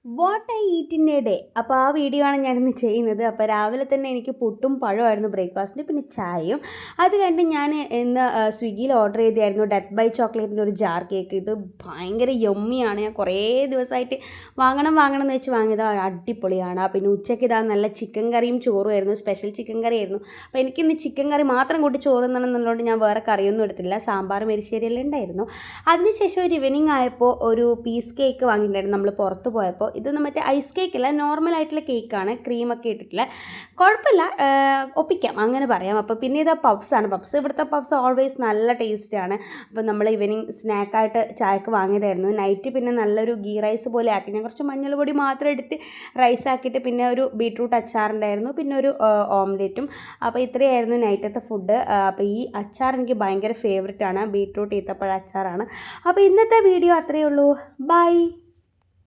What I eat in A day. അപ്പോൾ ആ video ആണ് ഞാനിന്ന് ചെയ്യുന്നത്. അപ്പോൾ രാവിലെ തന്നെ എനിക്ക് പുട്ടും പഴമായിരുന്നു ബ്രേക്ക്ഫാസ്റ്റിന്, പിന്നെ ചായയും. അത് കഴിഞ്ഞ് ഞാൻ ഇന്ന് സ്വിഗ്ഗിയിൽ ഓർഡർ ചെയ്തായിരുന്നു ഡെത്ത് ബൈ ചോക്ലേറ്റിൻ്റെ ഒരു ജാർ കേക്ക്. ഇത് ഭയങ്കര യമ്മിയാണ്. ഞാൻ കുറേ ദിവസമായിട്ട് വാങ്ങണം എന്ന് വെച്ച് വാങ്ങിയത്. അടിപൊളിയാണ്. പിന്നെ ഉച്ചയ്ക്ക് ഇതാ നല്ല ചിക്കൻ കറിയും ചോറുമായിരുന്നു. സ്പെഷ്യൽ ചിക്കൻ കറി ആയിരുന്നു. അപ്പോൾ എനിക്കിന്ന് ചിക്കൻ കറി മാത്രം കൂട്ടി ചോറ് തിന്നണമെന്നുള്ളതുകൊണ്ട് ഞാൻ വേറെ കറിയൊന്നും എടുത്തില്ല. സാമ്പാറും എരിശ്ശേരിയെല്ലാം ഉണ്ടായിരുന്നു. അതിനുശേഷം ഒരു ഈവനിങ് ആയപ്പോൾ ഒരു പീസ് കേക്ക് വാങ്ങിയിട്ടുണ്ടായിരുന്നു നമ്മൾ പുറത്ത് പോയപ്പോൾ. ഇതൊന്നും മറ്റേ ഐസ് കേക്കല്ല, നോർമലായിട്ടുള്ള കേക്കാണ്, ക്രീമൊക്കെ ഇട്ടിട്ടില്ല. കുഴപ്പമില്ല, ഒപ്പിക്കാം അങ്ങനെ പറയാം. അപ്പോൾ പിന്നെ ഇത് പഫ്സാണ്. ഇവിടുത്തെ പഫ്സ് ഓൾവേസ് നല്ല ടേസ്റ്റാണ്. അപ്പോൾ നമ്മൾ ഈവനിങ് സ്നാക്കായിട്ട് ചായക്ക് വാങ്ങിയതായിരുന്നു. നൈറ്റ് പിന്നെ നല്ലൊരു ഗീ റൈസ് പോലെ ആക്കി. ഞാൻ കുറച്ച് മഞ്ഞൾപ്പൊടി മാത്രം എടുത്ത് റൈസ് ആക്കിയിട്ട് പിന്നെ ഒരു ബീട്രൂട്ട് അച്ചാറുണ്ടായിരുന്നു, പിന്നെ ഒരു ഓംലെറ്റും. അപ്പോൾ ഇത്രയായിരുന്നു നൈറ്റത്തെ ഫുഡ്. അപ്പോൾ ഈ അച്ചാർ എനിക്ക് ഭയങ്കര ഫേവറേറ്റ് ആണ്, ബീട്രൂട്ട് ഈത്തപ്പഴ അച്ചാറാണ്. അപ്പോൾ ഇന്നത്തെ വീഡിയോ അത്രയേ ഉള്ളൂ. ബൈ.